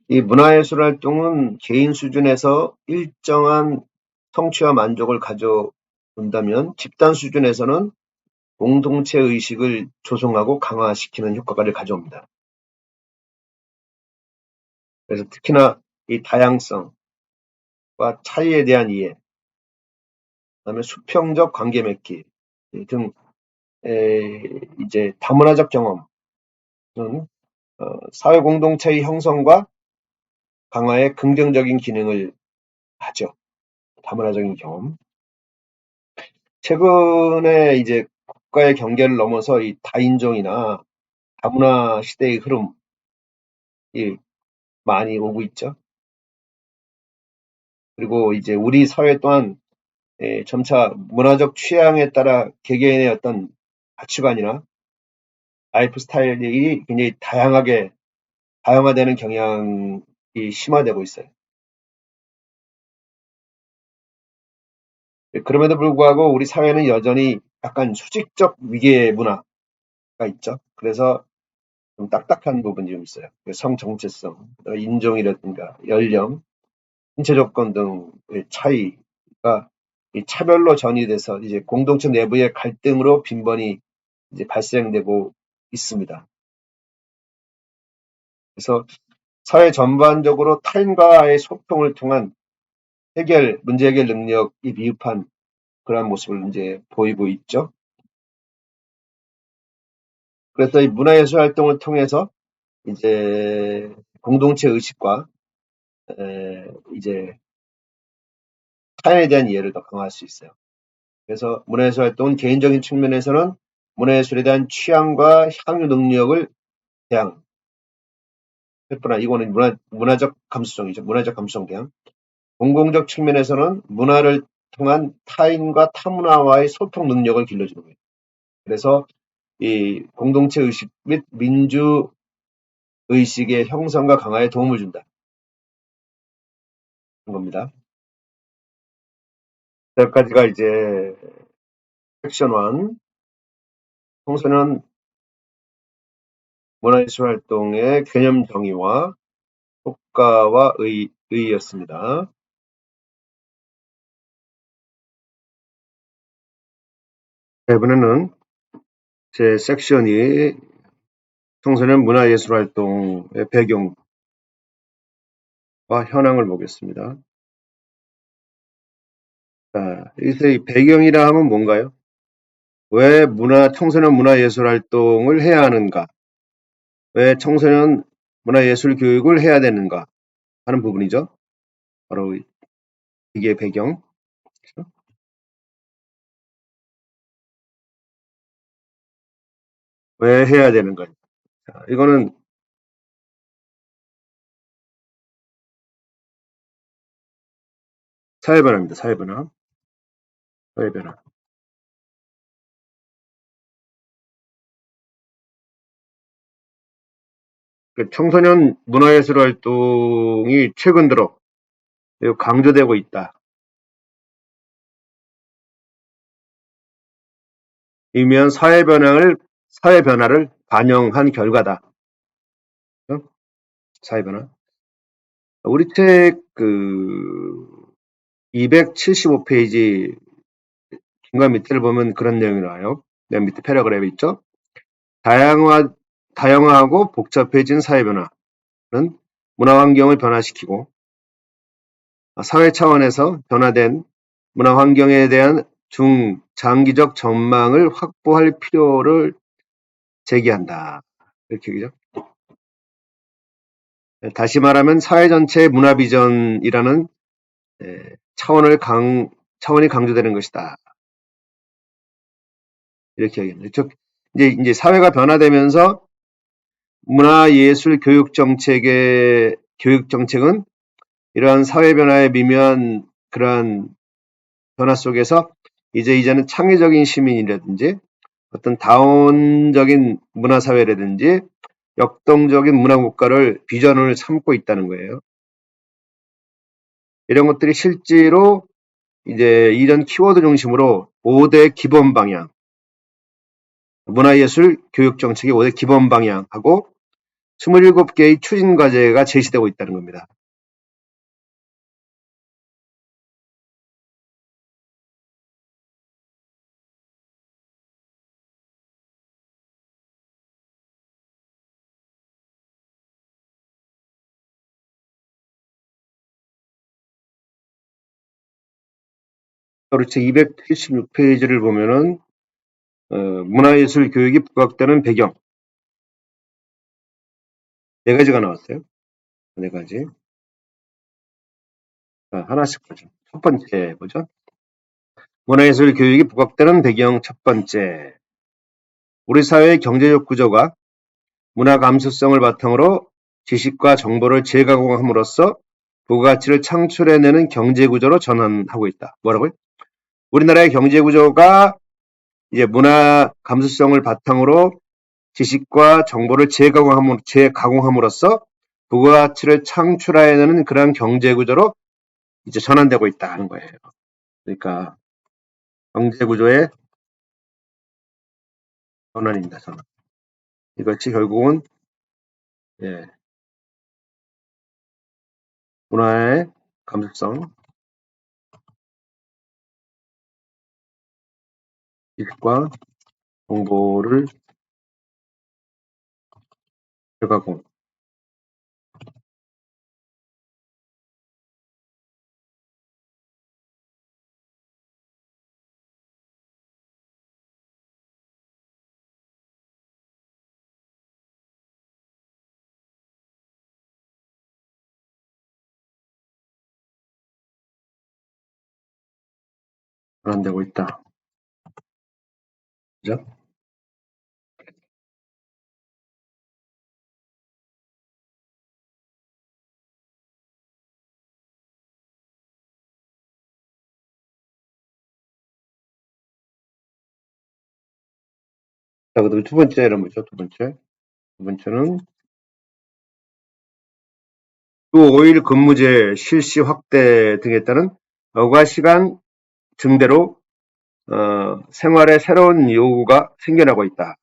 이 문화예술 활동은 개인 수준에서 일정한 성취와 만족을 가져온다면 집단 수준에서는 공동체 의식을 조성하고 강화시키는 효과를 가져옵니다. 그래서 특히나 이 다양성과 차이에 대한 이해, 그다음에 수평적 관계 맺기 등 이제 다문화적 경험은 사회 공동체의 형성과 강화에 긍정적인 기능을 하죠. 다문화적인 경험. 최근에 이제 국가의 경계를 넘어서 이 다인종이나 다문화 시대의 흐름이 많이 오고 있죠. 그리고 이제 우리 사회 또한 점차 문화적 취향에 따라 개개인의 어떤 가치관이나 라이프 스타일이 굉장히 다양화되는 경향이 심화되고 있어요. 그럼에도 불구하고 우리 사회는 여전히 약간 수직적 위계 문화가 있죠. 그래서 좀 딱딱한 부분이 좀 있어요. 성 정체성, 인종이라든가 연령, 신체 조건 등의 차이가 이 차별로 전이돼서 이제 공동체 내부의 갈등으로 빈번히 이제 발생되고 있습니다. 그래서 사회 전반적으로 타인과의 소통을 통한 문제 해결 능력이 미흡한 그런 모습을 이제 보이고 있죠. 그래서 이 문화예술 활동을 통해서 이제 공동체 의식과 이제 타인에 대한 이해를 더 강화할 수 있어요. 그래서 문화예술 활동은 개인적인 측면에서는 문화예술에 대한 취향과 향유 능력을 대항. 이거는 문화적 감수성이죠. 문화적 감수성 대항. 공공적 측면에서는 문화를 통한 타인과 타문화와의 소통 능력을 길러주는 거예요. 그래서 이 공동체 의식 및 민주 의식의 형성과 강화에 도움을 준다. 그런 겁니다. 여기까지가 이제 섹션 1. 청소년 문화예술 활동의 개념 정의와 효과와 의의였습니다. 이번에는 제 섹션이 청소년 문화예술 활동의 배경과 현황을 보겠습니다. 자, 여기서 이 배경이라 하면 뭔가요? 왜 청소년 문화예술 활동을 해야 하는가? 왜 청소년 문화예술 교육을 해야 되는가? 하는 부분이죠. 바로 이게 배경. 그렇죠? 왜 해야 되는가? 자, 이거는 사회변화입니다. 사회변화. 사회변화. 청소년 문화예술 활동이 최근 들어 매우 강조되고 있다. 이면 사회변화를 반영한 결과다. 사회변화. 우리 책 275페이지 중간 밑을 보면 그런 내용이 나와요. 맨 밑에 패러그래프 있죠. 다양화하고 복잡해진 사회변화는 문화환경을 변화시키고 사회 차원에서 변화된 문화환경에 대한 중장기적 전망을 확보할 필요를 제기한다. 이렇게 얘기죠. 다시 말하면 사회 전체의 문화 비전이라는 차원이 강조되는 것이다. 이렇게 얘기합니다. 이제 사회가 변화되면서 문화예술 교육 정책은 이러한 사회 변화에 미묘한 그러한 변화 속에서 이제는 창의적인 시민이라든지 어떤 다원적인 문화사회라든지 역동적인 문화국가를 비전을 삼고 있다는 거예요. 이런 것들이 실제로 이제 이런 키워드 중심으로 5대 기본 방향, 문화예술 교육 정책의 5대 기본 방향하고 27개의 추진 과제가 제시되고 있다는 겁니다. 그렇죠. 276페이지를 보면은 문화예술 교육이 부각되는 배경 4가지가 나왔어요. 4가지. 자, 하나씩 보죠. 첫 번째 보죠. 문화예술 교육이 부각되는 배경 첫 번째. 우리 사회의 경제적 구조가 문화 감수성을 바탕으로 지식과 정보를 재가공함으로써 부가가치를 창출해내는 경제구조로 전환하고 있다. 뭐라고요? 우리나라의 경제구조가 이제 문화 감수성을 바탕으로 지식과 정보를 재가공함으로써 부가가치를 창출해내는 그런 경제구조로 이제 전환되고 있다는 거예요. 그러니까 경제구조의 전환입니다. 전환. 이것이 결국은 예, 문화의 감수성, 지식과 정보를 재가공. 전환되고 있다. 그죠? 자, 그다음에 두 번째는 뭐죠? 두 번째는 주 5일 근무제 실시 확대 등에 따른 여가시간 증대로 생활에 새로운 요구가 생겨나고 있다.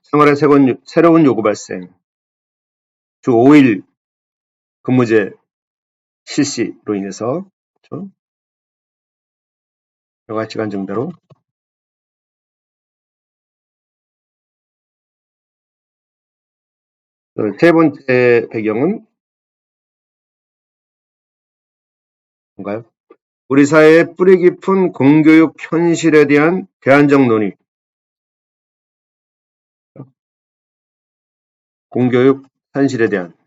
생활에 새로운 요구 발생. 주 5일 근무제 실시로 인해서 그렇죠? 여가시간 증대로 세 번째 배경은 뭔가요? 우리 사회의 뿌리 깊은 공교육 현실에 대한 대안적 논의. 공교육 현실에 대한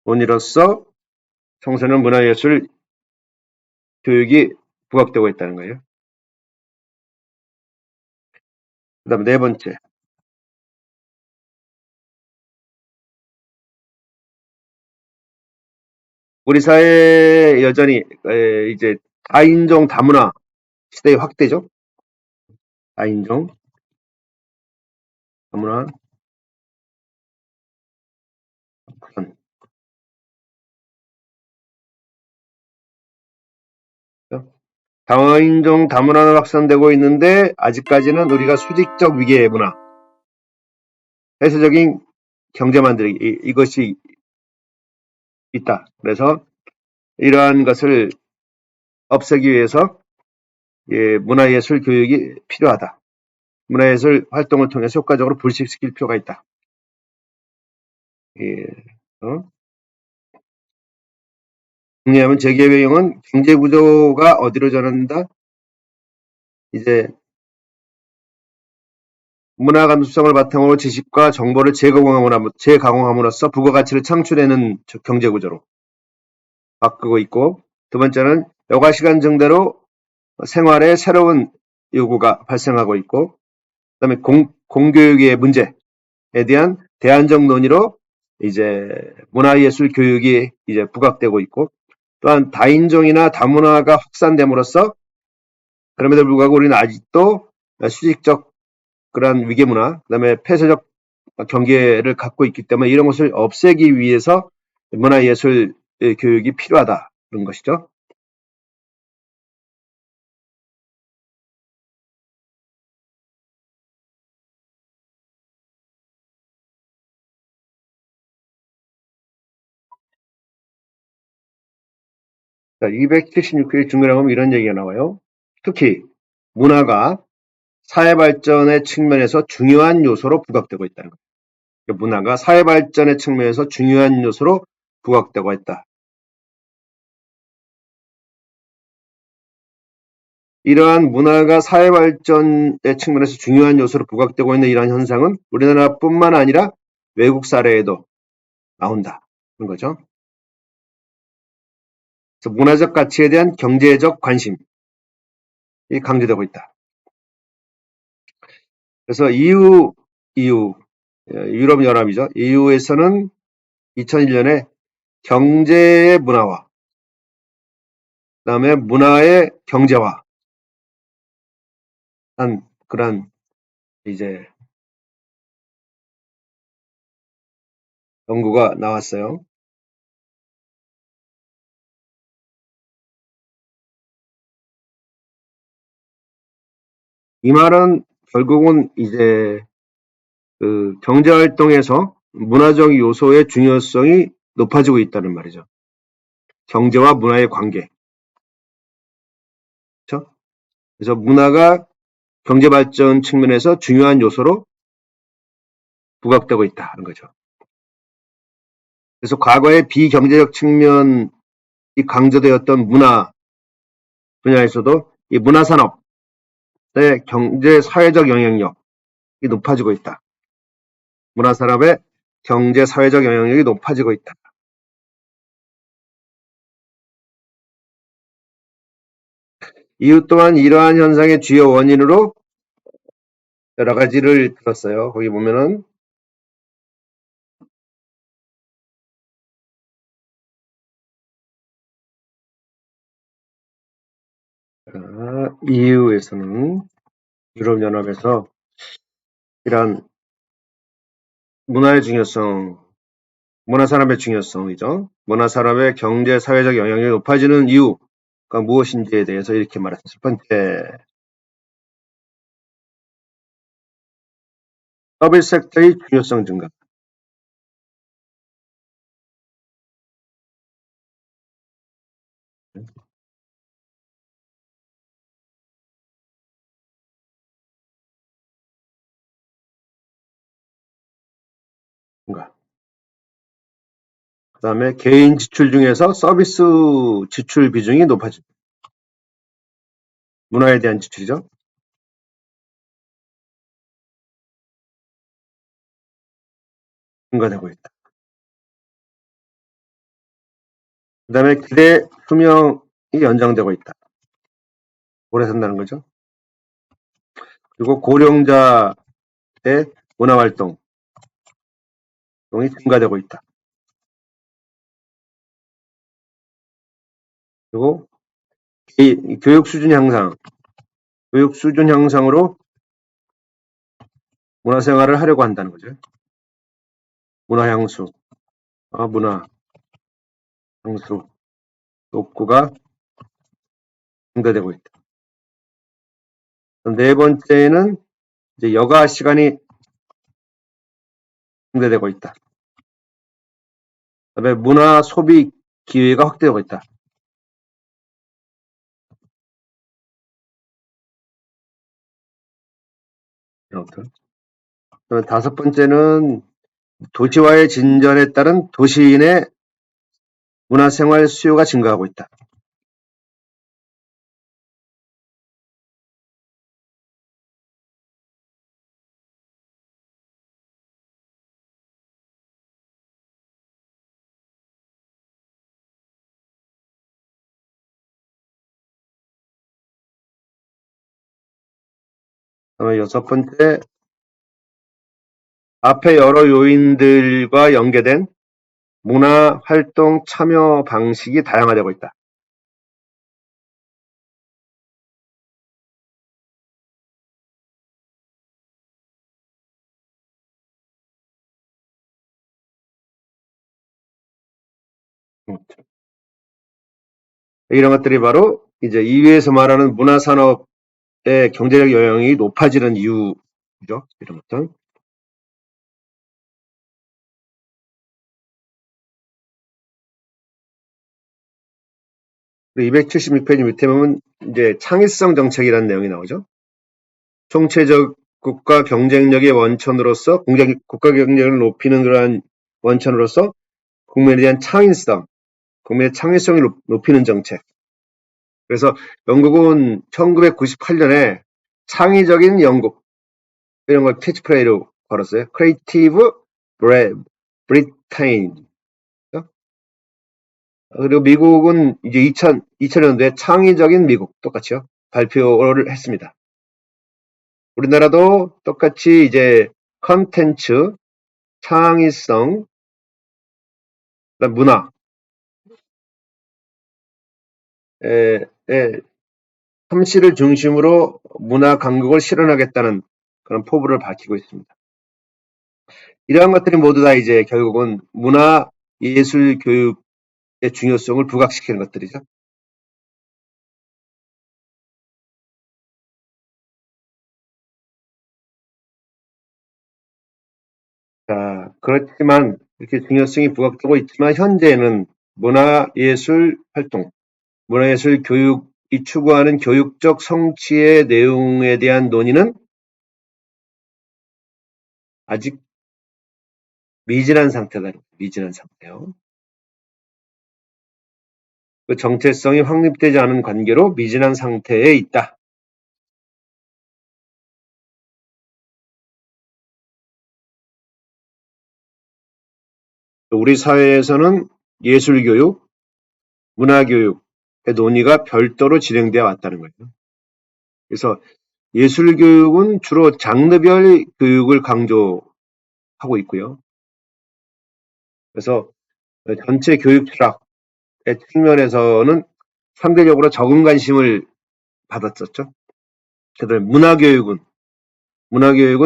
논의로서 청소년 문화예술 교육이 부각되고 있다는 거예요. 그 다음 네 번째. 우리 사회 여전히 이제 다인종 다문화 시대의 확대죠. 다인종 다문화 그런 다인종 다문화는 확산되고 있는데 아직까지는 우리가 수직적 위계 문화, 폐쇄적인 경제 만들기 이것이 있다. 그래서 이러한 것을 없애기 위해서 문화예술 교육이 필요하다. 문화예술 활동을 통해서 효과적으로 불식시킬 필요가 있다. 정리하면 재개혁은 경제구조가 어디로 전환된다? 이제 문화 감수성을 바탕으로 지식과 정보를 재가공함으로써 부가가치를 창출해내는 경제구조로 바꾸고 있고, 두 번째는 여가시간 증대로 생활에 새로운 요구가 발생하고 있고, 그 다음에 공교육의 문제에 대한 대안적 논의로 이제 문화예술 교육이 이제 부각되고 있고, 또한 다인종이나 다문화가 확산됨으로써 그럼에도 불구하고 우리는 아직도 수직적 그러한 위계문화, 그다음에 폐쇄적 경계를 갖고 있기 때문에 이런 것을 없애기 위해서 문화예술 교육이 필요하다. 그런 것이죠. 자, 276회 중간에 이런 얘기가 나와요. 특히 문화가 사회 발전의 측면에서 중요한 요소로 부각되고 있다는 거예요. 문화가 사회 발전의 측면에서 중요한 요소로 부각되고 있다. 이러한 문화가 사회 발전의 측면에서 중요한 요소로 부각되고 있는 이러한 현상은 우리나라뿐만 아니라 외국 사례에도 나온다. 그런 거죠. 그래서 문화적 가치에 대한 경제적 관심이 강조되고 있다. 그래서 EU 유럽연합이죠. EU에서는 2001년에 경제의 문화화, 그다음에 문화의 경제화 한 그런 이제 연구가 나왔어요. 이 말은 결국은 이제 그 경제 활동에서 문화적 요소의 중요성이 높아지고 있다는 말이죠. 경제와 문화의 관계. 그렇죠? 그래서 문화가 경제 발전 측면에서 중요한 요소로 부각되고 있다는 거죠. 그래서 과거의 비경제적 측면이 강조되었던 문화 분야에서도 이 문화산업의 경제 사회적 영향력이 높아지고 있다. 문화산업의 경제 사회적 영향력이 높아지고 있다. 이유 또한 이러한 현상의 주요 원인으로 여러 가지를 들었어요. 거기 보면은 EU에서는 유럽연합에서 이러한 문화의 중요성, 문화산업의 중요성이죠. 문화산업의 경제 사회적 영향력이 높아지는 이유가 무엇인지에 대해서 이렇게 말했습니다. 첫 번째, 서비스 섹터의 중요성 증가. 그 다음에 개인 지출 중에서 서비스 지출 비중이 높아집니다. 문화에 대한 지출이죠. 증가되고 있다. 그 다음에 기대 수명이 연장되고 있다. 오래 산다는 거죠. 그리고 고령자의 문화활동이 증가되고 있다. 그리고 교육 수준 향상, 교육 수준 향상으로 문화생활을 하려고 한다는 거죠. 문화향수, 문화향수 욕구가 증가되고 있다. 네 번째는 이제 여가 시간이 증대되고 있다. 그다음에 문화 소비 기회가 확대되고 있다. 다섯 번째는 도시화의 진전에 따른 도시인의 문화생활 수요가 증가하고 있다. 그다음에 여섯 번째, 앞에 여러 요인들과 연계된 문화활동 참여 방식이 다양화되고 있다. 이런 것들이 바로 이제 이위에서 말하는 문화산업의 경제적 영향이 높아지는 이유죠. 이런 것들. 276페이지 밑에 보면 이제 창의성 정책이라는 내용이 나오죠. 총체적 국가 경쟁력의 원천으로서 국가 경쟁력을 높이는 그러한 원천으로서 국민에 대한 창의성, 국민의 창의성을 높이는 정책. 그래서 영국은 1998년에 창의적인 영국 이런 걸 캐치프레이로 걸었어요. Creative Britain. 그리고 미국은 이제 2000년도에 창의적인 미국 똑같이요. 발표를 했습니다. 우리나라도 똑같이 이제 컨텐츠, 창의성, 문화, 삼시를 중심으로 문화 강국을 실현하겠다는 그런 포부를 밝히고 있습니다. 이러한 것들이 모두 다 이제 결국은 문화 예술 교육의 중요성을 부각시키는 것들이죠. 자, 그렇지만 이렇게 중요성이 부각되고 있지만 현재는 문화예술 활동, 문화예술 교육이 추구하는 교육적 성취의 내용에 대한 논의는 아직 미진한 상태다. 미진한 상태요. 그 정체성이 확립되지 않은 관계로 미진한 상태에 있다. 우리 사회에서는 예술교육, 문화교육의 논의가 별도로 진행되어 왔다는 거예요. 그래서 예술교육은 주로 장르별 교육을 강조하고 있고요. 그래서 전체 교육 철학의 측면에서는 상대적으로 적은 관심을 받았었죠. 그다음에 문화교육은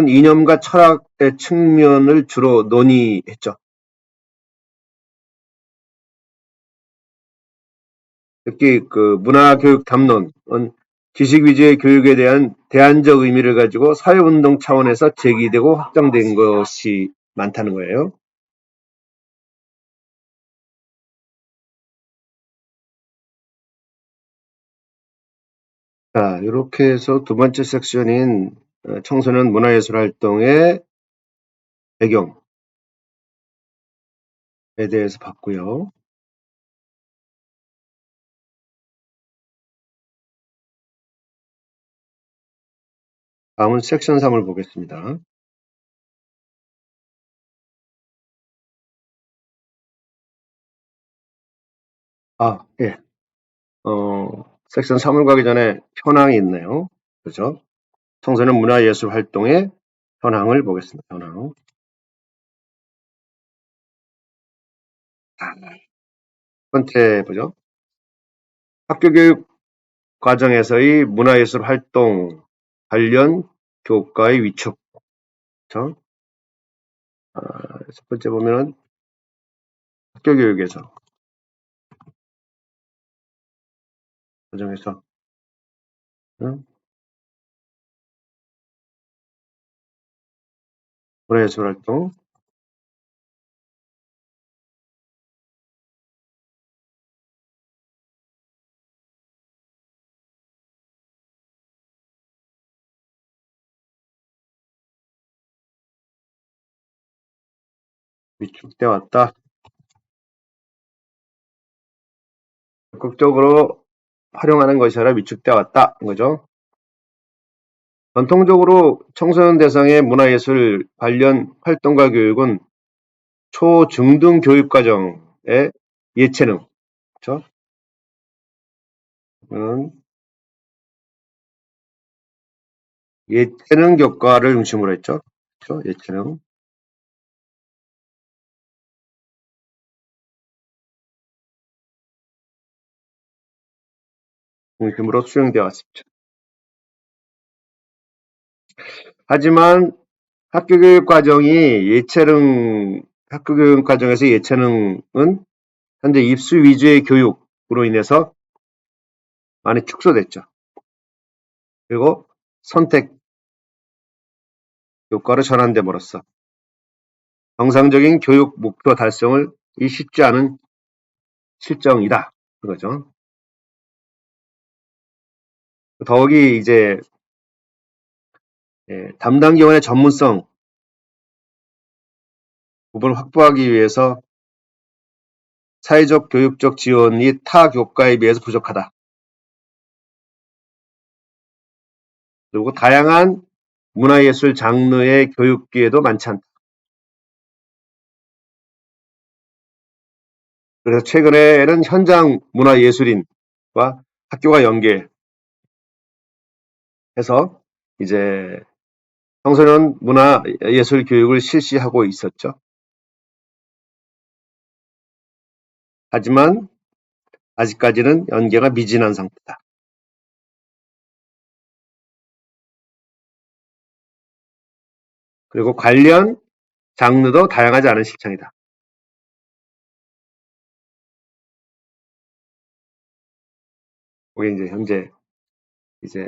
이념과 철학의 측면을 주로 논의했죠. 특히 그 문화교육 담론은 지식 위주의 교육에 대한 대안적 의미를 가지고 사회운동 차원에서 제기되고 확장된 것이 많다는 거예요. 자, 이렇게 해서 두 번째 섹션인 청소년 문화예술 활동의 배경에 대해서 봤고요. 다음은 섹션 3을 보겠습니다. 예. 섹션 3을 가기 전에 현황이 있네요. 그죠? 청소년 문화예술 활동의 현황을 보겠습니다. 현황. 첫 번째 보죠. 학교교육 과정에서의 문화예술 활동 관련 교과의 위축. 그렇죠? 첫 번째 보면은 학교교육에서 과정에서 문화예술 활동 위축돼 왔다. 적극적으로 활용하는 것이 아니라 위축돼 왔다. 거죠. 전통적으로 청소년 대상의 문화예술 관련 활동과 교육은 초, 중등 교육과정의 예체능, 그렇죠? 예체능 교과를 중심으로 했죠. 그렇죠? 예체능. 중심으로 수행되어 왔습니다. 하지만 학교교육 과정에서 예체능은 현재 입수 위주의 교육으로 인해서 많이 축소됐죠. 그리고 선택 효과로 전환됨으로써 정상적인 교육 목표 달성을 쉽지 않은 실정이다. 그거죠. 더욱이 이제 담당 기관의 전문성 부분을 확보하기 위해서 사회적 교육적 지원이 타 교과에 비해서 부족하다. 그리고 다양한 문화예술 장르의 교육 기회도 많지 않다. 그래서 최근에는 현장 문화예술인과 학교가 연계해서 이제 청소년 문화예술 교육을 실시하고 있었죠. 하지만 아직까지는 연계가 미진한 상태다. 그리고 관련 장르도 다양하지 않은 실정이다. 그게 이제 현재 이제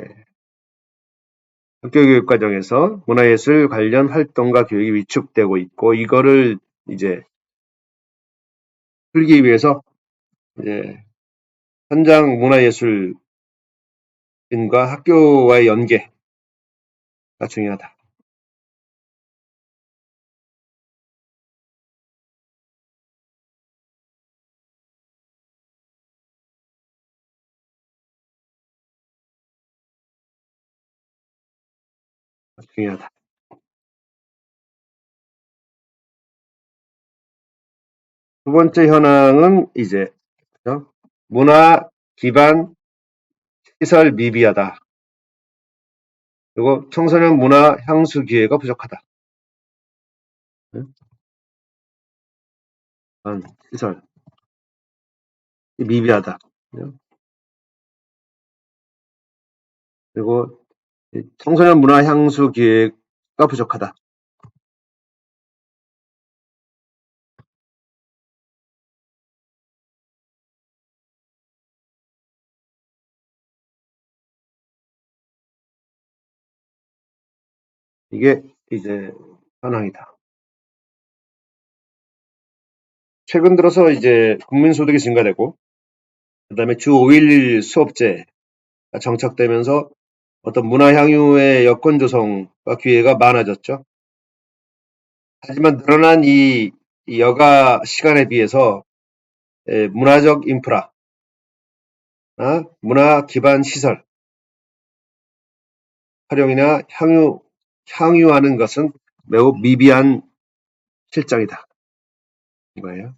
학교교육 과정에서 문화예술 관련 활동과 교육이 위축되고 있고 이거를 이제 풀기 위해서 이제 현장 문화예술인과 학교와의 연계가 중요하다. 중요하다. 두 번째 현황은 이제 문화 기반 시설 미비하다. 그리고 청소년 문화 향수 기회가 부족하다. 시설 미비하다. 그리고 청소년 문화 향수 기회가 부족하다. 이게 이제 현황이다. 최근 들어서 이제 국민소득이 증가되고 그다음에 주 5일 수업제가 정착되면서 어떤 문화 향유의 여건 조성과 기회가 많아졌죠. 하지만 늘어난 이 여가 시간에 비해서 문화적 인프라, 문화 기반 시설 활용이나 향유하는 것은 매우 미비한 실정이다. 이거예요.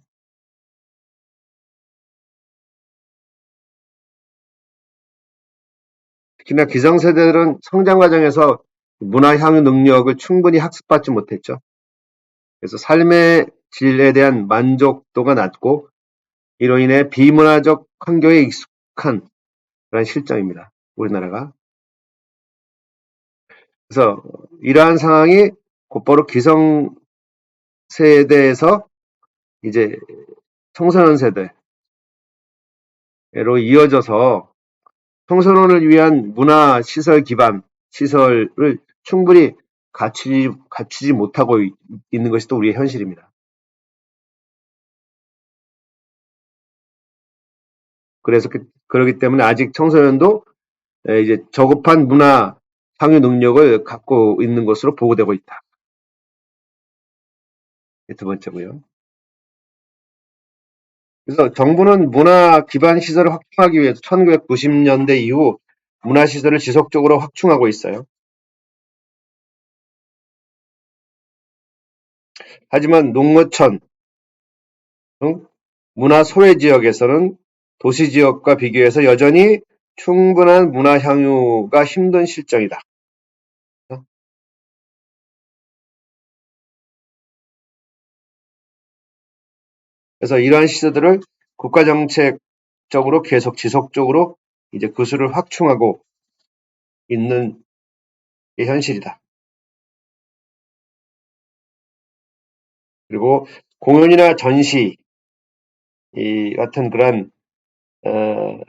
특히나 기성세대들은 성장 과정에서 문화 향유 능력을 충분히 학습받지 못했죠. 그래서 삶의 질에 대한 만족도가 낮고 이로 인해 비문화적 환경에 익숙한 그런 실정입니다. 우리나라가. 그래서 이러한 상황이 곧바로 기성세대에서 이제 청소년 세대로 이어져서 청소년을 위한 문화 시설 기반 시설을 충분히 갖추지 못하고 있는 것이 또 우리의 현실입니다. 그래서 그렇기 때문에 아직 청소년도 이제 저급한 문화 향유 능력을 갖고 있는 것으로 보고되고 있다. 두 번째고요. 그래서 정부는 문화 기반 시설을 확충하기 위해서 1990년대 이후 문화 시설을 지속적으로 확충하고 있어요. 하지만 농어촌 등 문화 소외 지역에서는 도시 지역과 비교해서 여전히 충분한 문화 향유가 힘든 실정이다. 그래서 이러한 시설들을 국가 정책적으로 계속 지속적으로 이제 그 수를 확충하고 있는 게 현실이다. 그리고 공연이나 전시 이 같은 그런 어,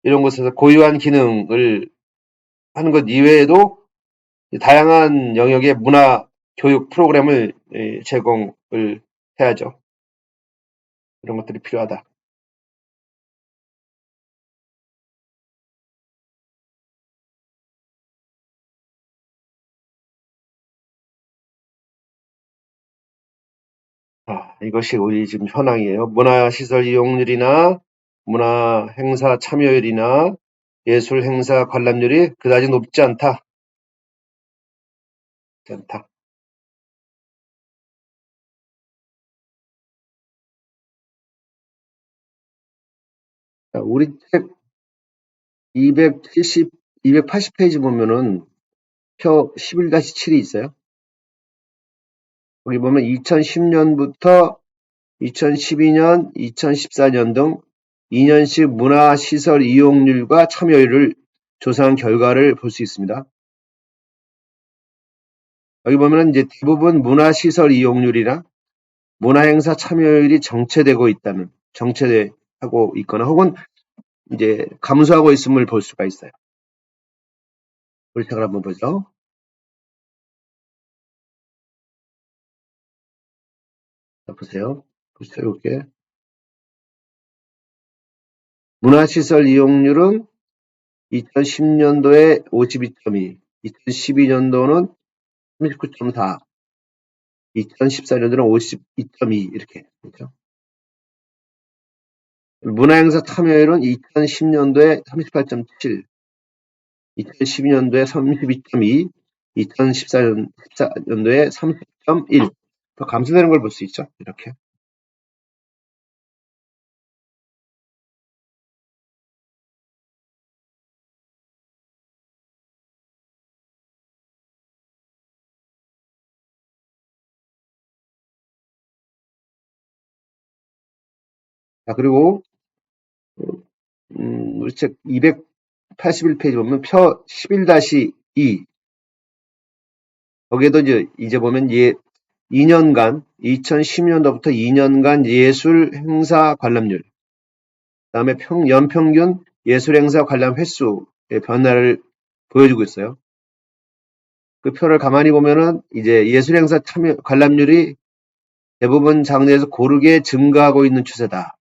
이런 곳에서 고유한 기능을 하는 것 이외에도 다양한 영역의 문화 교육 프로그램을 제공을 해야죠. 이런 것들이 필요하다. 이것이 우리 지금 현황이에요. 문화시설 이용률이나 문화행사 참여율이나 예술행사 관람률이 그다지 높지 않다. 않다. 우리 책 270, 280페이지 보면은 표 11-7이 있어요. 거기 보면 2010년부터 2012년, 2014년 등 2년씩 문화시설 이용률과 참여율을 조사한 결과를 볼 수 있습니다. 여기 보면 이제 대부분 문화시설 이용률이나 문화행사 참여율이 정체되고 있거나 혹은 이제 감소하고 있음을 볼 수가 있어요. 우리 책을 한번 보죠. 자, 보세요. 이렇게. 문화시설 이용률은 2010년도에 52.2, 2012년도는 39.4, 2014년도는 52.2 이렇게 그렇죠. 문화행사 참여율은 2010년도에 38.7, 2012년도에 32.2, 2014년도에 30.1. 더 감소되는 걸 볼 수 있죠. 이렇게. 자, 그리고 우리 책 281페이지 보면 표 11-2 거기에도 이제 보면 2년간 2010년도부터 2년간 예술 행사 관람률 그다음에 연평균 예술 행사 관람 횟수의 변화를 보여주고 있어요. 그 표를 가만히 보면은 이제 예술 행사 참여 관람률이 대부분 장르에서 고르게 증가하고 있는 추세다.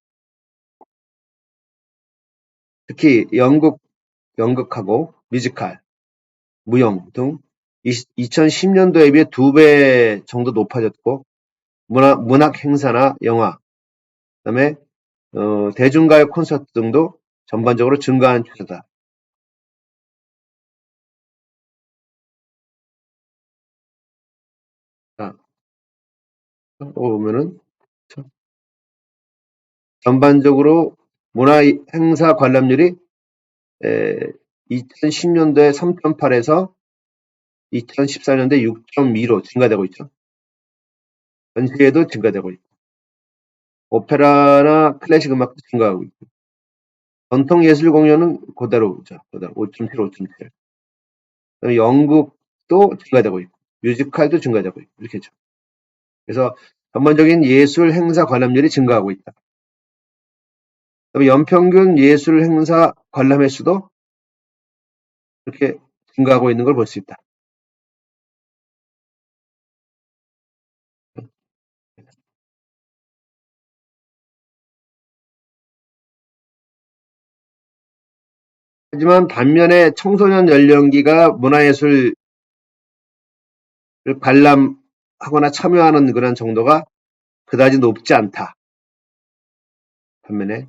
특히 연극하고 뮤지컬, 무용 등 2010년도에 비해 2배 정도 높아졌고 문학 행사나 영화, 그다음에 대중가요 콘서트 등도 전반적으로 증가한 추세다. 자, 보면은 전반적으로 문화 행사 관람률이 2010년도에 3.8에서 2014년도에 6.2로 증가되고 있죠. 전시회도 증가되고 있고 오페라나 클래식 음악도 증가하고 있고 전통 예술 공연은 그대로죠. 5.7, 5.7. 연극도 증가되고 있고 뮤지컬도 증가되고 있고 이렇게죠. 그래서 전반적인 예술 행사 관람률이 증가하고 있다. 그다음에 연평균 예술 행사 관람 횟수도 이렇게 증가하고 있는 걸 볼 수 있다. 하지만 반면에 청소년 연령기가 문화예술을 관람하거나 참여하는 그런 정도가 그다지 높지 않다. 반면에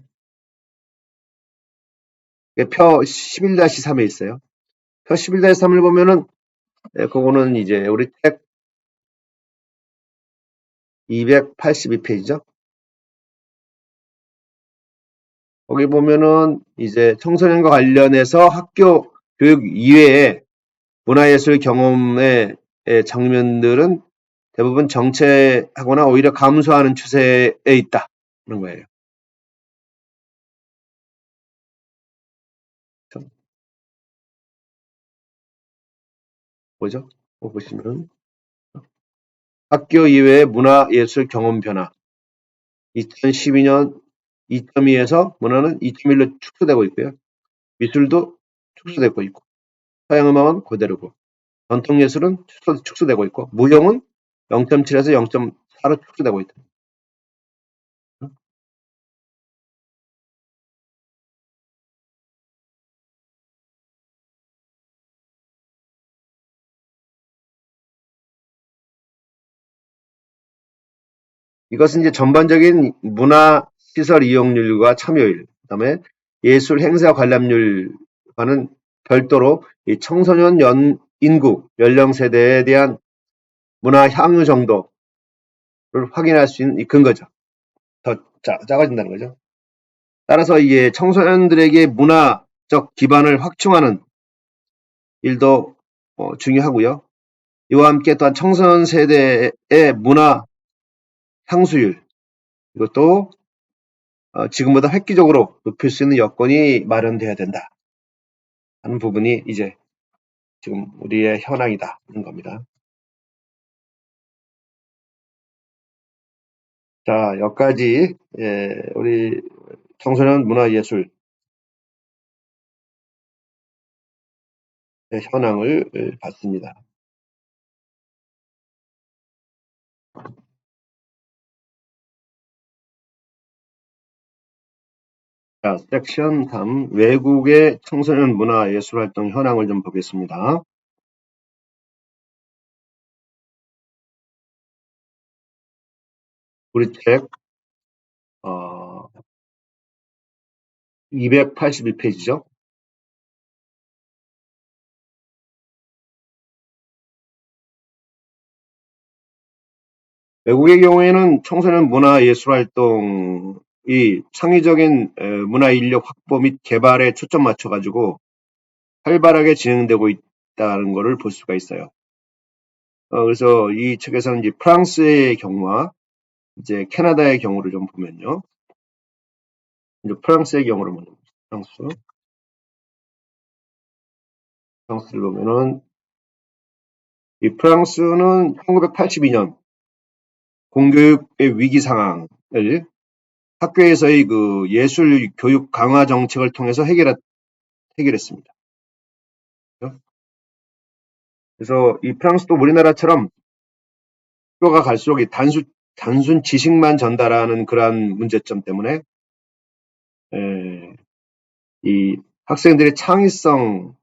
표 11-3에 있어요. 표 11-3을 보면은 그거는 이제 우리 책 282페이지죠. 거기 보면은 이제 청소년과 관련해서 학교 교육 이외에 문화예술 경험의 장면들은 대부분 정체하거나 오히려 감소하는 추세에 있다. 그런 거예요. 뭐죠? 보시면 학교 이외의 문화예술 경험 변화 2012년 2.2에서 문화는 2.1로 축소되고 있고요. 미술도 축소되고 있고, 서양음악은 그대로고, 전통예술은 축소되고 있고, 무용은 0.7에서 0.4로 축소되고 있다. 이것은 이제 전반적인 문화 시설 이용률과 참여율, 그다음에 예술 행사 관람률과는 별도로 이 청소년 인구 연령 세대에 대한 문화 향유 정도를 확인할 수 있는 이 근거죠. 더 작아진다는 거죠. 따라서 이게 청소년들에게 문화적 기반을 확충하는 일도 중요하고요. 이와 함께 또한 청소년 세대의 문화 향수율, 이것도 지금보다 획기적으로 높일 수 있는 여건이 마련돼야 된다 하는 부분이 이제 지금 우리의 현황이다 하는 겁니다. 자, 여기까지 우리 청소년 문화예술의 현황을 봤습니다. 자, 섹션 3, 외국의 청소년 문화예술활동 현황을 좀 보겠습니다. 우리 책 281페이지죠. 외국의 경우에는 청소년 문화예술활동이 창의적인 문화인력 확보 및 개발에 초점 맞춰가지고 활발하게 진행되고 있다는 것을 볼 수가 있어요. 그래서 이 책에서는 이제 프랑스의 경우와 이제 캐나다의 경우를 좀 보면요. 이제 프랑스의 경우를 먼저 프랑스를 보면은 이 프랑스는 1982년 공교육의 위기 상황을 학교에서의 그 예술 교육 강화 정책을 통해서 해결했습니다. 그래서 이 프랑스도 우리나라처럼 학교가 갈수록 이 단순 지식만 전달하는 그러한 문제점 때문에 이 학생들의 창의성,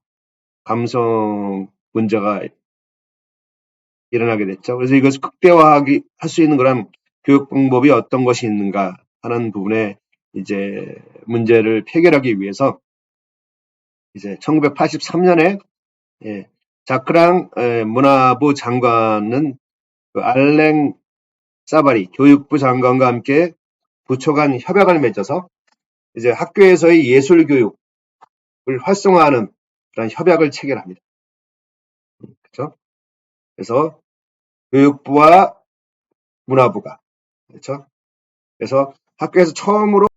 감성 문제가 일어나게 됐죠. 그래서 이것을 극대화하기 할 수 있는 그런 교육 방법이 어떤 것이 있는가 하는 부분에 이제 문제를 해결하기 위해서 이제 1983년에 자크랑 문화부 장관은 그 알랭 사바리 교육부 장관과 함께 부처 간 협약을 맺어서 이제 학교에서의 예술 교육을 활성화하는 그런 협약을 체결합니다. 그렇죠? 그래서 교육부와 문화부가 그렇죠? 그래서 학교에서 처음으로